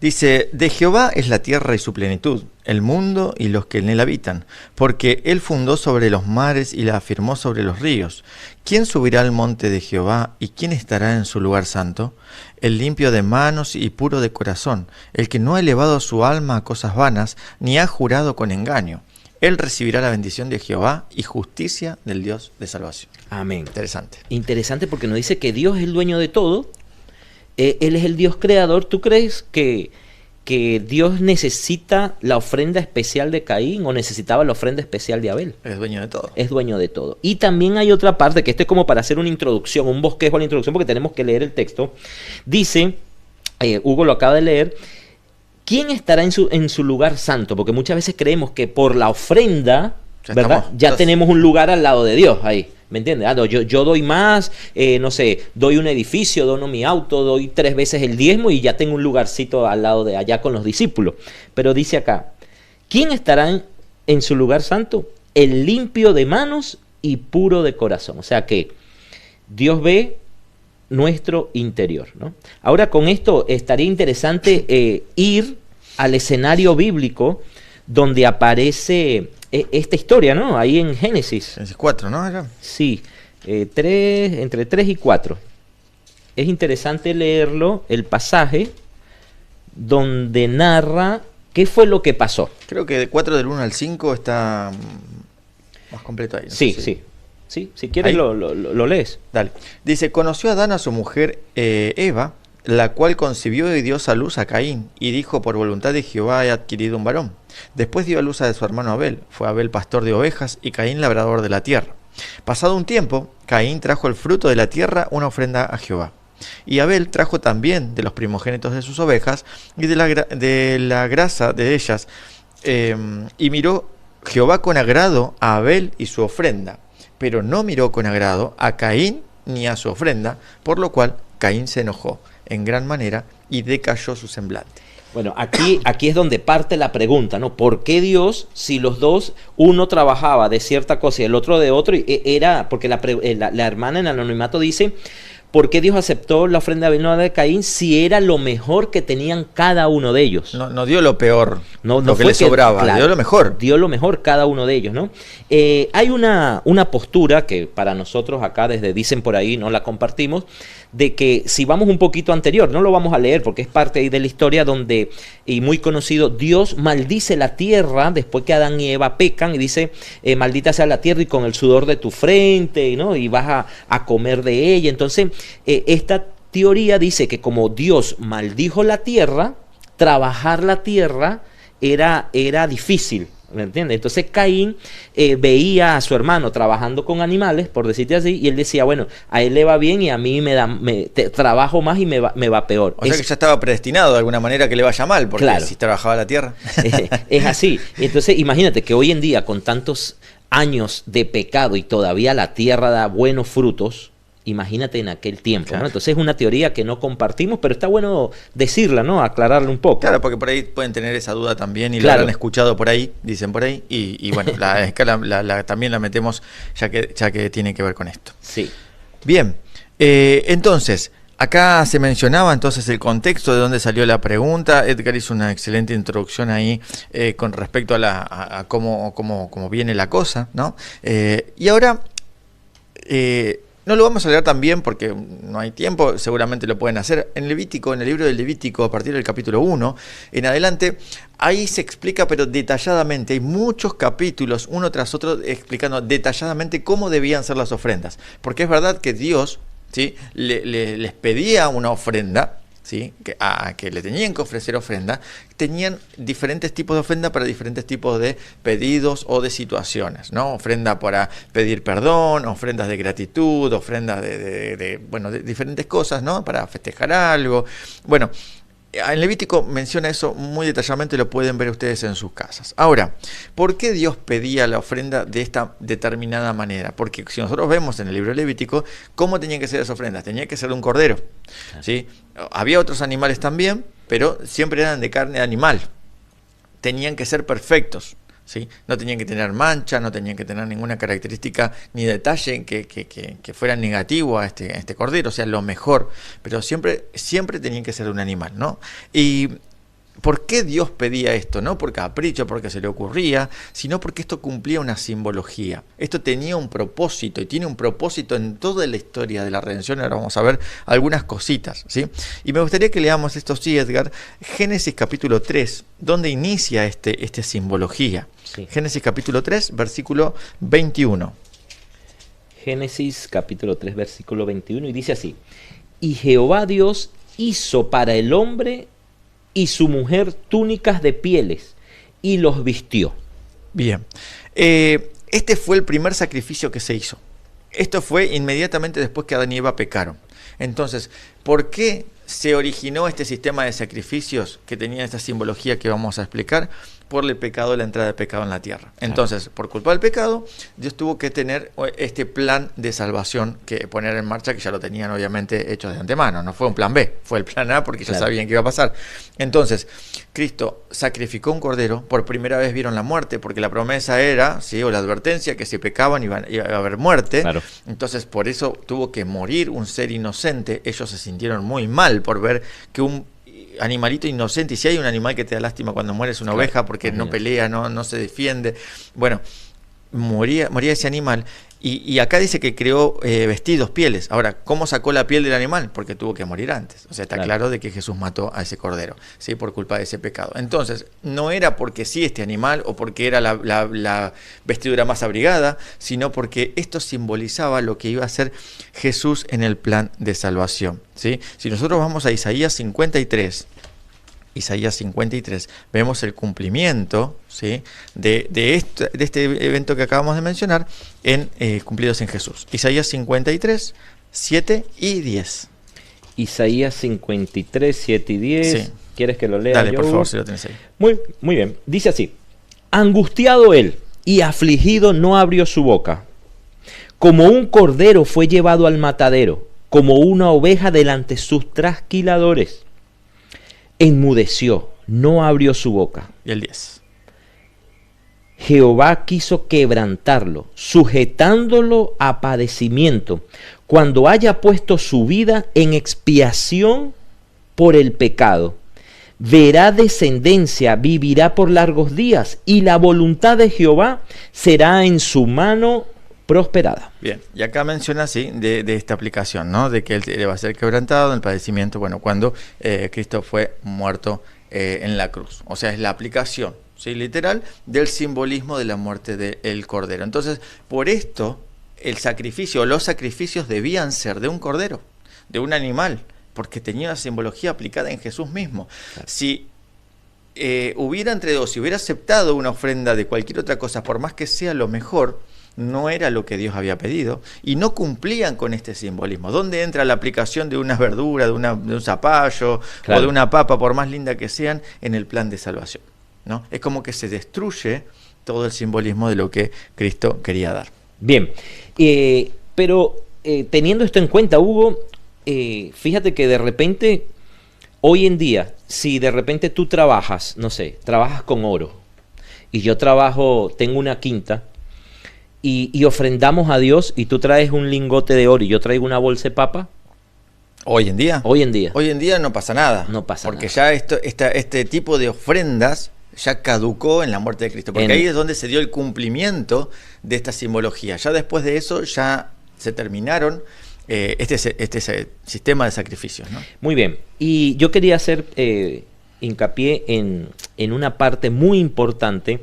Dice: de Jehová es la tierra y su plenitud, el mundo y los que en él habitan, porque él fundó sobre los mares y la afirmó sobre los ríos. ¿Quién subirá al monte de Jehová y quién estará en su lugar santo? El limpio de manos y puro de corazón, el que no ha elevado su alma a cosas vanas, ni ha jurado con engaño. Él recibirá la bendición de Jehová y justicia del Dios de salvación. Amén. Interesante. Interesante porque nos dice que Dios es el dueño de todo. Él es el Dios creador. ¿Tú crees que Dios necesita la ofrenda especial de Caín o necesitaba la ofrenda especial de Abel? Es dueño de todo. Es dueño de todo. Y también hay otra parte, que esto es como para hacer una introducción, un bosquejo a la introducción, porque tenemos que leer el texto. Dice, Hugo lo acaba de leer, ¿quién estará en su lugar santo? Porque muchas veces creemos que por la ofrenda, ¿verdad? Ya tenemos un lugar al lado de Dios ahí. ¿Me entiendes? No, yo doy más, no sé, doy un edificio, dono mi auto, doy 3 veces el diezmo y ya tengo un lugarcito al lado de allá con los discípulos. Pero dice acá, ¿quién estará en su lugar santo? El limpio de manos y puro de corazón. O sea que Dios ve nuestro interior, ¿no? Ahora con esto estaría interesante ir al escenario bíblico donde aparece esta historia, ¿no? Ahí en Génesis. Génesis 4, ¿no? Era. Sí, entre 3 y 4. Es interesante leerlo, el pasaje donde narra qué fue lo que pasó. Creo que de 4 del 1 al 5 está más completo ahí. No Sí, sé sí. Sí, si quieres Ahí. lo lees. Dale. Dice, conoció Adán a su mujer Eva, la cual concibió y dio a luz a Caín, y dijo, por voluntad de Jehová he adquirido un varón. Después dio a luz a su hermano Abel. Fue Abel pastor de ovejas y Caín labrador de la tierra. Pasado un tiempo, Caín trajo el fruto de la tierra, una ofrenda a Jehová. Y Abel trajo también de los primogénitos de sus ovejas y de la grasa de ellas. Y miró Jehová con agrado a Abel y su ofrenda, pero no miró con agrado a Caín ni a su ofrenda, por lo cual Caín se enojó en gran manera y decayó su semblante. Bueno, aquí es donde parte la pregunta, ¿no? ¿Por qué Dios, si los dos, uno trabajaba de cierta cosa y el otro de otro, era, porque la hermana en el anonimato dice, ¿por qué Dios aceptó la ofrenda de Abel no de Caín si era lo mejor que tenían cada uno de ellos? No dio lo peor, no lo que fue le sobraba, claro, dio lo mejor. Dio lo mejor cada uno de ellos, ¿no? Hay una postura que para nosotros acá desde Dicen por ahí no la compartimos, de que si vamos un poquito anterior, no lo vamos a leer porque es parte ahí de la historia donde, y muy conocido, Dios maldice la tierra después que Adán y Eva pecan y dice, maldita sea la tierra y con el sudor de tu frente, ¿no? Y vas a comer de ella. Entonces, esta teoría dice que como Dios maldijo la tierra, trabajar la tierra era difícil, ¿me entiendes? Entonces Caín veía a su hermano trabajando con animales, por decirte así, y él decía, bueno, a él le va bien y a mí trabajo más y me va peor. O sea que ya estaba predestinado de alguna manera que le vaya mal, porque claro, si trabajaba la tierra. Es así. Entonces imagínate que hoy en día con tantos años de pecado y todavía la tierra da buenos frutos, imagínate en aquel tiempo, claro, ¿no? Entonces es una teoría que no compartimos, pero está bueno decirla, ¿no? Aclararla un poco. Claro, porque por ahí pueden tener esa duda también y claro, la han escuchado por ahí, dicen por ahí, y bueno, la escala también la metemos ya que tiene que ver con esto. Sí. Bien, entonces, acá se mencionaba entonces el contexto de dónde salió la pregunta. Edgar hizo una excelente introducción ahí con respecto a cómo viene la cosa, ¿no? Y ahora... no lo vamos a leer también porque no hay tiempo, seguramente lo pueden hacer. En Levítico, en el libro del Levítico, a partir del capítulo 1 en adelante, ahí se explica, pero detalladamente, hay muchos capítulos, uno tras otro, explicando detalladamente cómo debían ser las ofrendas. Porque es verdad que Dios, ¿sí?, les pedía una ofrenda, ¿sí?, que le tenían que ofrecer ofrenda. Tenían diferentes tipos de ofrenda para diferentes tipos de pedidos o de situaciones, ¿no? Ofrenda para pedir perdón, ofrendas de gratitud, ofrendas de diferentes cosas, ¿no? Para festejar algo. Bueno, en Levítico menciona eso muy detalladamente, lo pueden ver ustedes en sus casas. Ahora, ¿por qué Dios pedía la ofrenda de esta determinada manera? Porque si nosotros vemos en el libro de Levítico, ¿cómo tenían que ser esas ofrendas? Tenía que ser de un cordero, ¿sí? Había otros animales también, pero siempre eran de carne de animal. Tenían que ser perfectos, ¿sí? No tenían que tener mancha, no tenían que tener ninguna característica ni detalle que fuera negativo a este cordero, o sea, lo mejor, pero siempre tenían que ser un animal, ¿no? Y ¿por qué Dios pedía esto? No por capricho, porque se le ocurría, sino porque esto cumplía una simbología. Esto tenía un propósito y tiene un propósito en toda la historia de la redención. Ahora vamos a ver algunas cositas, ¿sí? Y me gustaría que leamos esto, sí, Edgar, Génesis capítulo 3, donde inicia esta simbología. Sí. Génesis capítulo 3, versículo 21. Génesis capítulo 3, versículo 21, y dice así: y Jehová Dios hizo para el hombre y su mujer túnicas de pieles, y los vistió. Bien. Este fue el primer sacrificio que se hizo. Esto fue inmediatamente después que Adán y Eva pecaron. Entonces, ¿por qué se originó este sistema de sacrificios que tenía esta simbología que vamos a explicar? por el pecado, la entrada del pecado en la tierra. Entonces, por culpa del pecado, Dios tuvo que tener este plan de salvación que poner en marcha, que ya lo tenían obviamente hecho de antemano. No fue un plan B, fue el plan A porque ya sabían que iba a pasar. Entonces, Cristo sacrificó un cordero, por primera vez vieron la muerte, porque la promesa era, ¿sí?, o la advertencia, que si pecaban iba a haber muerte. Claro. Entonces, por eso tuvo que morir un ser inocente. Ellos se sintieron muy mal por ver que un animalito inocente, y si hay un animal que te da lástima cuando mueres, una oveja, porque no pelea, no se defiende, bueno, moría ese animal, y acá dice que creó vestidos, pieles. Ahora, ¿cómo sacó la piel del animal? Porque tuvo que morir antes. O sea, está claro de que Jesús mató a ese cordero, ¿sí?, por culpa de ese pecado. Entonces, no era porque sí este animal, o porque era la vestidura más abrigada, sino porque esto simbolizaba lo que iba a hacer Jesús en el plan de salvación, ¿sí? Si nosotros vamos a Isaías 53, vemos el cumplimiento, ¿sí?, de este evento que acabamos de mencionar, cumplidos en Jesús. Isaías 53, 7 y 10. Isaías 53, 7 y 10. Sí. ¿Quieres que lo lea? Dale, por favor, si lo tenés ahí. Muy bien. Dice así: angustiado él y afligido no abrió su boca. Como un cordero fue llevado al matadero, como una oveja delante sus trasquiladores. Enmudeció, no abrió su boca. Y el 10. Jehová quiso quebrantarlo, sujetándolo a padecimiento, cuando haya puesto su vida en expiación por el pecado. Verá descendencia, vivirá por largos días, y la voluntad de Jehová será en su mano prosperada. Bien, y acá menciona así de esta aplicación, ¿no?, de que él va a ser quebrantado en el padecimiento, bueno, cuando Cristo fue muerto en la cruz. O sea, es la aplicación, ¿sí?, literal, del simbolismo de la muerte del cordero. Entonces, por esto, los sacrificios debían ser de un cordero, de un animal, porque tenía una simbología aplicada en Jesús mismo. Claro. Si hubiera entregado, si hubiera aceptado una ofrenda de cualquier otra cosa, por más que sea lo mejor, no era lo que Dios había pedido, y no cumplían con este simbolismo. ¿Dónde entra la aplicación de una verdura, de un zapallo, claro, o de una papa, por más linda que sean, en el plan de salvación, ¿no? Es como que se destruye todo el simbolismo de lo que Cristo quería dar. Bien, pero teniendo esto en cuenta, Hugo, fíjate que de repente, hoy en día, si de repente tú trabajas, no sé, trabajas con oro, y yo tengo una quinta, y ofrendamos a Dios, y tú traes un lingote de oro y yo traigo una bolsa de papa. ¿Hoy en día? Hoy en día no pasa nada. No pasa porque nada. Ya este tipo de ofrendas ya caducó en la muerte de Cristo. Porque ahí es donde se dio el cumplimiento de esta simbología. Ya después de eso ya se terminaron este sistema de sacrificios, ¿no? Muy bien. Y yo quería hacer hincapié en una parte muy importante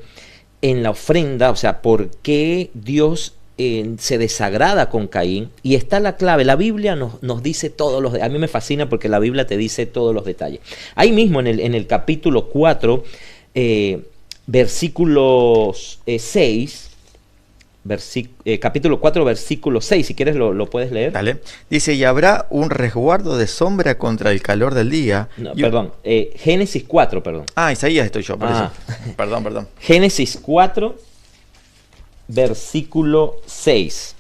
en la ofrenda, o sea, por qué Dios se desagrada con Caín, y está la clave. La Biblia nos dice todos los detalles. A mí me fascina porque la Biblia te dice todos los detalles. Ahí mismo en el capítulo 4, versículos 6, capítulo 4, versículo 6, si quieres lo puedes leer. Dale. Dice, y habrá un resguardo de sombra contra el calor del día. No, perdón, Génesis 4, perdón. Isaías estoy yo, por eso. Perdón. Génesis 4, versículo 6.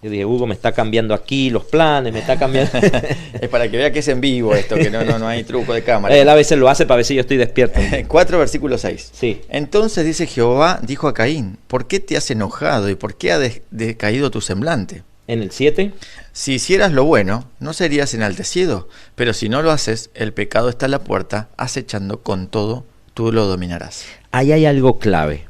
Yo dije, Hugo me está cambiando aquí los planes, me está cambiando. Es para que vea que es en vivo esto, que no hay truco de cámara. Él a veces lo hace para ver si yo estoy despierto. 4, versículo 6. Sí. Entonces dice Jehová, dijo a Caín, ¿por qué te has enojado y por qué ha decaído tu semblante? En el 7. Si hicieras lo bueno, no serías enaltecido, pero si no lo haces, el pecado está a la puerta, acechando, con todo, tú lo dominarás. Ahí hay algo clave.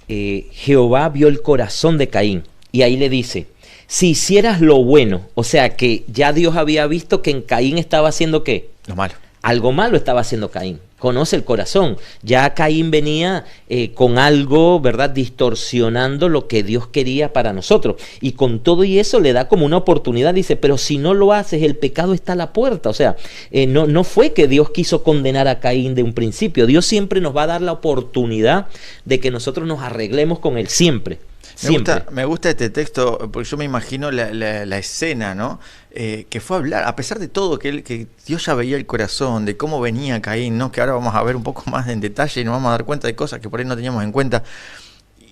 Jehová vio el corazón de Caín y ahí le dice, si hicieras lo bueno, o sea que ya Dios había visto que en Caín estaba haciendo ¿qué? Lo malo. Algo malo estaba haciendo Caín. Conoce el corazón. Ya Caín venía con algo, ¿verdad?, distorsionando lo que Dios quería para nosotros. Y con todo y eso le da como una oportunidad. Dice, pero si no lo haces, el pecado está a la puerta. O sea, no fue que Dios quiso condenar a Caín de un principio. Dios siempre nos va a dar la oportunidad de que nosotros nos arreglemos con él, siempre. Siempre. Me gusta este texto, porque yo me imagino la escena, ¿no? Que fue a hablar, a pesar de todo, que Dios ya veía el corazón, de cómo venía Caín, ¿no? Que ahora vamos a ver un poco más en detalle y nos vamos a dar cuenta de cosas que por ahí no teníamos en cuenta.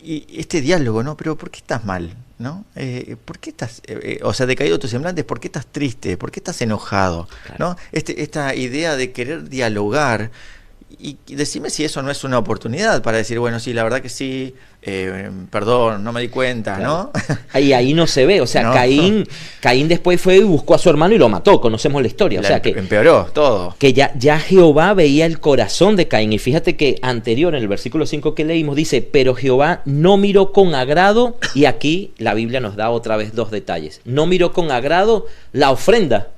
Y este diálogo, ¿no? Pero ¿por qué estás mal? ¿No? ¿Por qué estás, o sea, decaído tus semblantes? ¿Por qué estás triste? ¿Por qué estás enojado? Claro. ¿No? Esta idea de querer dialogar. Y decime si eso no es una oportunidad para decir, bueno, sí, la verdad que sí, perdón, no me di cuenta, Claro. ¿no? Ahí no se ve, o sea, No. Caín después fue y buscó a su hermano y lo mató, conocemos la historia, o sea que Empeoró todo. ya Jehová veía el corazón de Caín, y fíjate que anterior, en el versículo 5 que leímos, dice, pero Jehová no miró con agrado, y aquí la Biblia nos da otra vez dos detalles, no miró con agrado la ofrenda,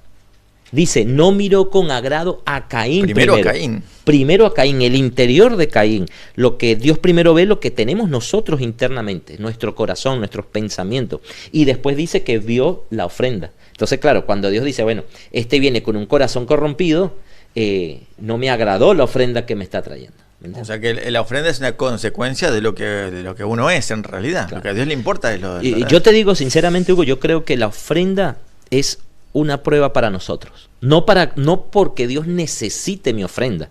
dice, no miró con agrado a Caín Primero a Caín. Primero a Caín, el interior de Caín. Lo que Dios primero ve, lo que tenemos nosotros internamente, nuestro corazón, nuestros pensamientos. Y después dice que vio la ofrenda. Entonces, claro, cuando Dios dice, bueno, este viene con un corazón corrompido, no me agradó la ofrenda que me está trayendo. O sea que la ofrenda es una consecuencia de lo que uno es en realidad. Claro. Lo que a Dios le importa es lo Y yo te digo sinceramente, Hugo, yo creo que la ofrenda es una prueba para nosotros. No porque Dios necesite mi ofrenda,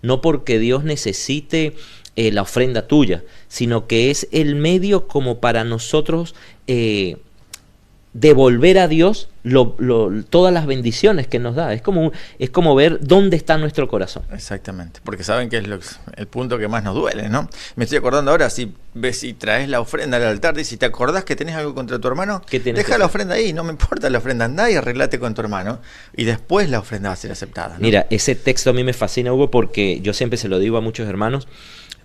no porque Dios necesite la ofrenda tuya, sino que es el medio como para nosotros devolver a Dios todas las bendiciones que nos da. Es como ver dónde está nuestro corazón. Exactamente, porque saben que es el punto que más nos duele, ¿no? Me estoy acordando ahora, si ves y traes la ofrenda al altar, dice, si te acordás que tenés algo contra tu hermano, deja la ofrenda ahí, no me importa la ofrenda, andá y arreglate con tu hermano, y después la ofrenda va a ser aceptada, ¿no? Mira, ese texto a mí me fascina, Hugo, porque yo siempre se lo digo a muchos hermanos,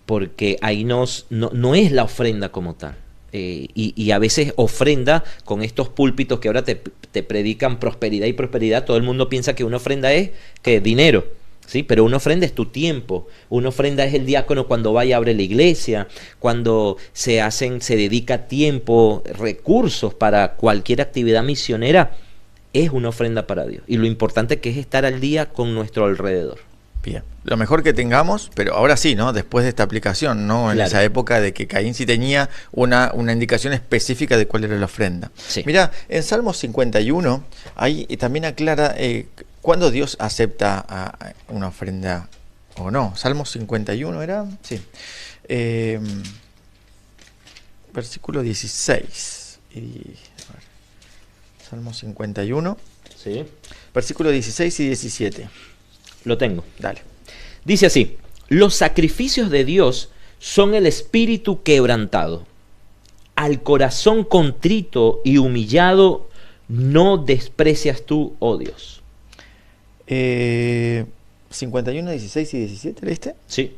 porque ahí no es la ofrenda como tal. Y a veces ofrenda con estos púlpitos que ahora te predican prosperidad y prosperidad, todo el mundo piensa que una ofrenda es que dinero, ¿sí? Pero una ofrenda es tu tiempo, una ofrenda es el diácono cuando va y abre la iglesia, cuando se dedica tiempo, recursos para cualquier actividad misionera, es una ofrenda para Dios. Y lo importante que es estar al día con nuestro alrededor. Bien, lo mejor que tengamos, pero ahora sí, ¿no? Después de esta aplicación, ¿no? En Claro. esa época de que Caín sí tenía una indicación específica de cuál era la ofrenda. Sí. Mira, en Salmos 51, ahí también aclara cuándo Dios acepta una ofrenda o no. Salmos 51 era, sí. Versículo 16. A ver. Salmos 51, ¿Sí? versículo 16 y 17. Lo tengo. Dale. Dice así, los sacrificios de Dios son el espíritu quebrantado. Al corazón contrito y humillado no desprecias tú, oh Dios. 51, 16 y 17, ¿leíste? Sí.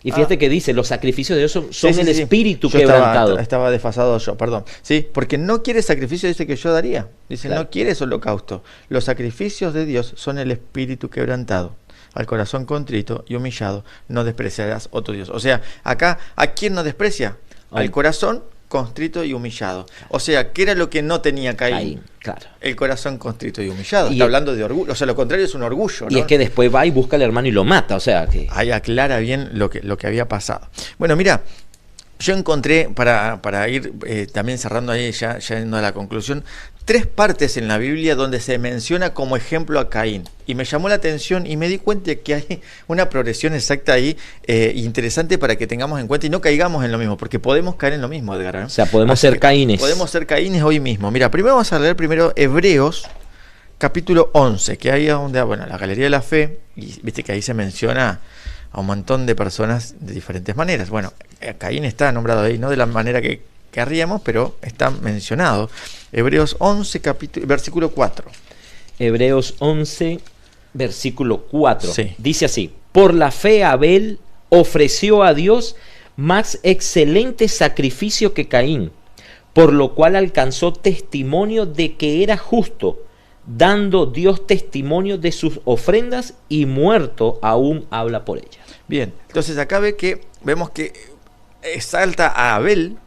Y fíjate que dice, los sacrificios de Dios son Sí, el sí. espíritu Yo quebrantado. estaba desfasado yo, perdón. Sí, porque no quiere sacrificio, dice que yo daría. Dice, Claro. no quieres holocausto. Los sacrificios de Dios son el espíritu quebrantado. Al corazón contrito y humillado no despreciarás, oh tu Dios. O sea, acá, ¿a quién no desprecia? Al corazón contrito y humillado. O sea, ¿qué era lo que no tenía Caín? Caín, claro. El corazón contrito y humillado. Y Está hablando de orgullo. O sea, lo contrario es un orgullo, ¿no? Y es que después va y busca al hermano y lo mata, o sea que... Ahí aclara bien lo que había pasado. Bueno, mira, yo encontré, para ir también cerrando ahí, ya yendo a la conclusión, 3 partes en la Biblia donde se menciona como ejemplo a Caín. Y me llamó la atención y me di cuenta que hay una progresión exacta ahí, interesante para que tengamos en cuenta y no caigamos en lo mismo, porque podemos caer en lo mismo, Edgar, ¿eh? O sea, podemos Así ser que Caínes. Podemos ser Caínes hoy mismo. Mira, primero vamos a leer Hebreos, capítulo 11, que ahí es donde, bueno, la Galería de la Fe, y viste que ahí se menciona a un montón de personas de diferentes maneras. Bueno, Caín está nombrado ahí, no de la manera que querríamos, pero está mencionado. Hebreos 11, versículo 4. Hebreos 11, versículo 4. Sí. Dice así, por la fe Abel ofreció a Dios más excelente sacrificio que Caín, por lo cual alcanzó testimonio de que era justo, dando Dios testimonio de sus ofrendas y muerto aún habla por ellas. Bien, entonces acá vemos que exalta a Abel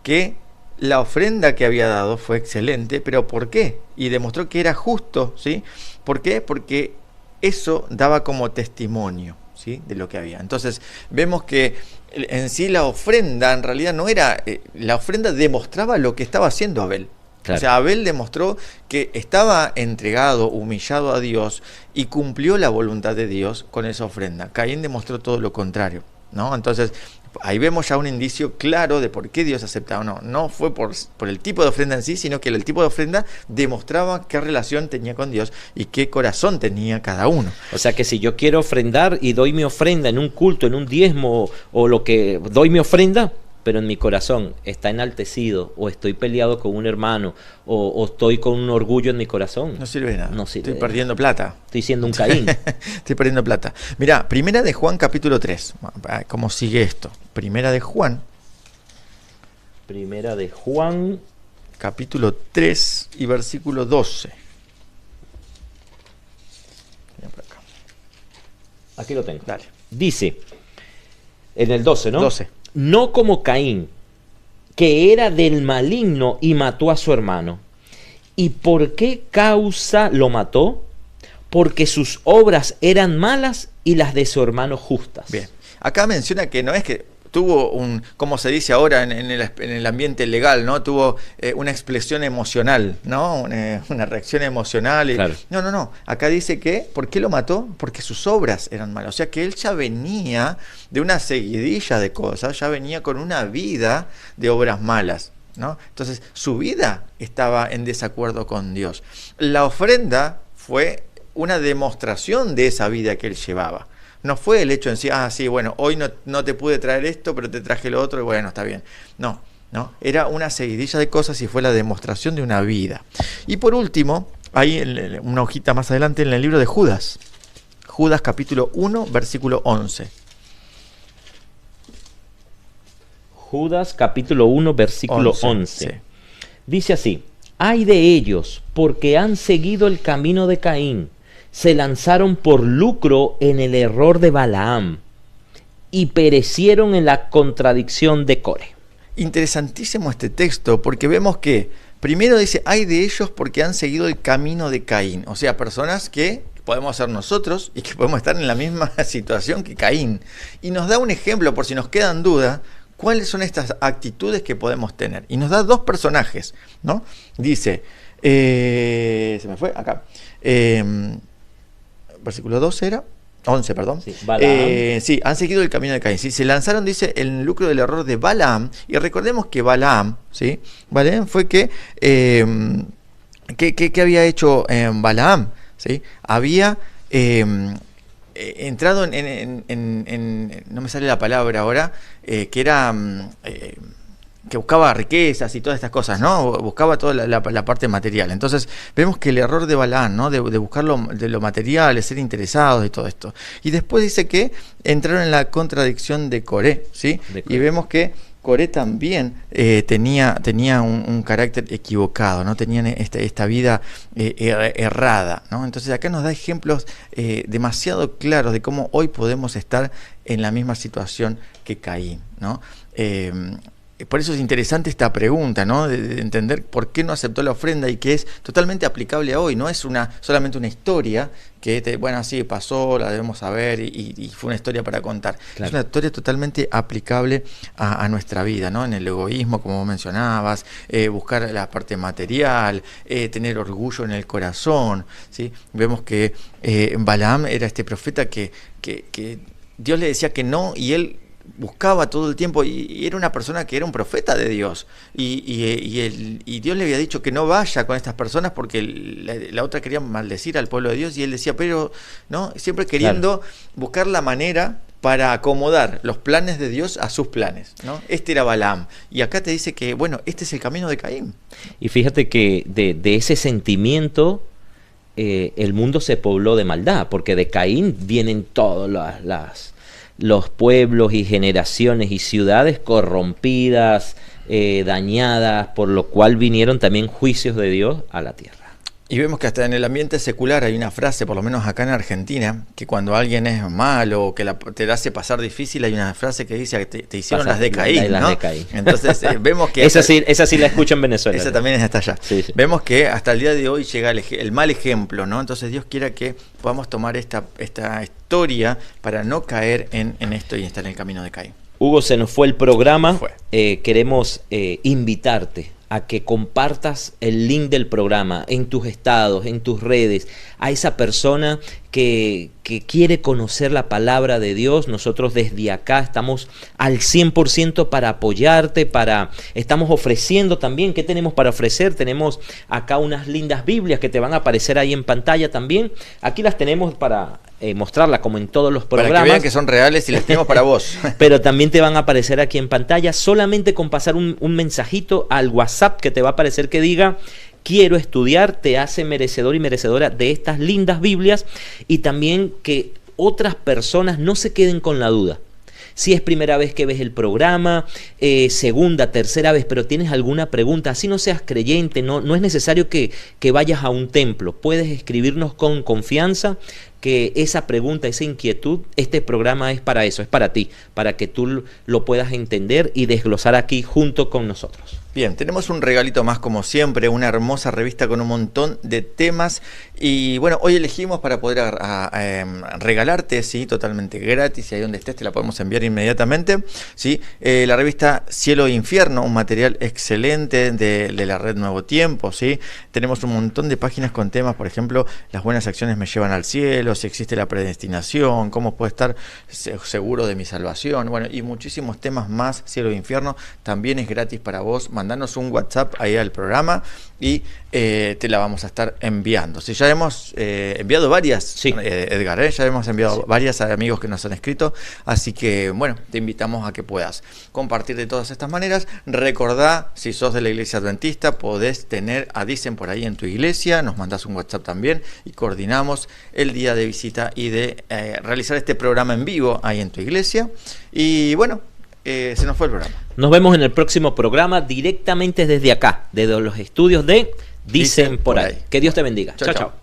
que la ofrenda que había dado fue excelente, pero ¿por qué? Y demostró que era justo, ¿sí? ¿Por qué? Porque eso daba como testimonio. ¿sí? De lo que había. Entonces vemos que en sí la ofrenda en realidad no era, la ofrenda demostraba lo que estaba haciendo Abel. Claro. O sea, Abel demostró que estaba entregado, humillado a Dios y cumplió la voluntad de Dios con esa ofrenda. Caín demostró todo lo contrario, ¿no? Entonces, ahí vemos ya un indicio claro de por qué Dios aceptaba o no. No fue por el tipo de ofrenda en sí, sino que el tipo de ofrenda demostraba qué relación tenía con Dios y qué corazón tenía cada uno. O sea que si yo quiero ofrendar y doy mi ofrenda en un culto, en un diezmo o lo que doy mi ofrenda, pero en mi corazón está enaltecido o estoy peleado con un hermano o estoy con un orgullo en mi corazón, No sirve de nada. No sirve Estoy de perdiendo plata. estoy siendo un Caín. Estoy perdiendo plata. Mirá, Primera de Juan capítulo 3. ¿Cómo sigue esto? Primera de Juan Primera de Juan, capítulo 3 y versículo 12. Mira por acá. aquí lo tengo. Dale. Dice, en el 12, ¿no? 12. No como Caín, que era del maligno y mató a su hermano. ¿Y por qué causa lo mató? Porque sus obras eran malas y las de su hermano justas. Bien. Acá menciona que no es que tuvo como se dice ahora en el ambiente legal, ¿no? Tuvo una expresión emocional, ¿no? Una reacción emocional. Claro. No. Acá dice que, ¿por qué lo mató? Porque sus obras eran malas. O sea que él ya venía de una seguidilla de cosas, ya venía con una vida de obras malas, ¿no? Entonces su vida estaba en desacuerdo con Dios. La ofrenda fue una demostración de esa vida que él llevaba. No fue el hecho en sí, sí, bueno, hoy no te pude traer esto, pero te traje lo otro y bueno, está bien. No, era una seguidilla de cosas y fue la demostración de una vida. Y por último, hay una hojita más adelante en el libro de Judas. Judas capítulo 1, versículo 11. Judas capítulo 1, versículo 11. Sí. Dice así, ay de ellos, porque han seguido el camino de Caín, se lanzaron por lucro en el error de Balaam y perecieron en la contradicción de Core. Interesantísimo este texto porque vemos que primero dice, ay de ellos porque han seguido el camino de Caín. O sea, personas que podemos ser nosotros y que podemos estar en la misma situación que Caín. Y nos da un ejemplo, por si nos quedan dudas, cuáles son estas actitudes que podemos tener. Y nos da dos personajes, ¿no? Dice, se me fue acá. Versículo 12 era, 11, perdón. Sí, Balaam. Sí, han seguido el camino de Caín. Sí, se lanzaron, dice, el lucro del error de Balaam. Y recordemos que Balaam, ¿sí? Balaam fue que ¿qué había hecho Balaam? ¿Sí? Había entrado no me sale la palabra ahora, que era... que buscaba riquezas y todas estas cosas, ¿no? Buscaba toda la parte material. Entonces vemos que el error de Balaam, ¿no? De buscar de lo material, de ser interesados y todo esto. Y después dice que entraron en la contradicción de Coré, ¿sí? Y vemos que Coré también tenía un carácter equivocado, ¿no? Tenían esta vida errada, ¿no? Entonces acá nos da ejemplos demasiado claros de cómo hoy podemos estar en la misma situación que Caín, ¿no? Por eso es interesante esta pregunta, ¿no? De entender por qué no aceptó la ofrenda y que es totalmente aplicable a hoy. No es solamente una historia que, bueno, sí, pasó, la debemos saber y fue una historia para contar. Claro. Es una historia totalmente aplicable a nuestra vida, ¿no? En el egoísmo, como mencionabas, buscar la parte material, tener orgullo en el corazón, ¿sí? Vemos que Balaam era este profeta que Dios le decía que no y él buscaba todo el tiempo y era una persona que era un profeta de Dios y Dios le había dicho que no vaya con estas personas porque la otra quería maldecir al pueblo de Dios y él decía, pero no, siempre queriendo buscar la manera para acomodar los planes de Dios a sus planes, ¿no? Este era Balaam y acá te dice que bueno, este es el camino de Caín. Y fíjate que de ese sentimiento el mundo se pobló de maldad, porque de Caín vienen todas los pueblos y generaciones y ciudades corrompidas, dañadas, por lo cual vinieron también juicios de Dios a la tierra. Y vemos que hasta en el ambiente secular hay una frase, por lo menos acá en Argentina, que cuando alguien es malo o que te la hace pasar difícil, hay una frase que dice que te hicieron las DKI, ¿no? DKI. Entonces vemos que... esa sí la escucho en Venezuela. Esa también es hasta allá. Sí. Vemos que hasta el día de hoy llega el mal ejemplo, ¿no? Entonces Dios quiera que podamos tomar esta historia para no caer en esto y estar en el camino de Caín. Hugo, se nos fue el programa. Queremos invitarte a que compartas el link del programa en tus estados, en tus redes, a esa persona que quiere conocer la palabra de Dios. Nosotros desde acá estamos al 100% para apoyarte, estamos ofreciendo también. ¿Qué tenemos para ofrecer? Tenemos acá unas lindas Biblias que te van a aparecer ahí en pantalla también. Aquí las tenemos para mostrarlas como en todos los programas. Para que vean que son reales y las tenemos para vos. Pero también te van a aparecer aquí en pantalla, solamente con pasar un mensajito al WhatsApp que te va a aparecer que diga: quiero estudiar, te hace merecedor y merecedora de estas lindas Biblias. Y también que otras personas no se queden con la duda. Si es primera vez que ves el programa, segunda, tercera vez, pero tienes alguna pregunta, así no seas creyente, no es necesario que vayas a un templo. Puedes escribirnos con confianza que esa pregunta, esa inquietud, este programa es para eso, es para ti, para que tú lo puedas entender y desglosar aquí junto con nosotros. Bien, tenemos un regalito más como siempre, una hermosa revista con un montón de temas y bueno, hoy elegimos para poder regalarte, sí, totalmente gratis, y ahí donde estés te la podemos enviar inmediatamente, sí, la revista Cielo e Infierno, un material excelente de la red Nuevo Tiempo, sí, tenemos un montón de páginas con temas, por ejemplo, las buenas acciones me llevan al cielo, si existe la predestinación, cómo puedo estar seguro de mi salvación, bueno, y muchísimos temas más. Cielo e Infierno también es gratis para vos. Mandanos un WhatsApp ahí al programa y te la vamos a estar enviando. Si ya hemos enviado varias, sí. Edgar, ya hemos enviado varias a amigos que nos han escrito, así que bueno, te invitamos a que puedas compartir de todas estas maneras. Recordá, si sos de la iglesia adventista, podés tener a Dicen por ahí en tu iglesia, nos mandás un WhatsApp también y coordinamos el día de visita y de realizar este programa en vivo ahí en tu iglesia. Y bueno, se nos fue el programa. Nos vemos en el próximo programa directamente desde acá, desde los estudios de Dicen por ahí. Que Dios te bendiga. Chao, chao.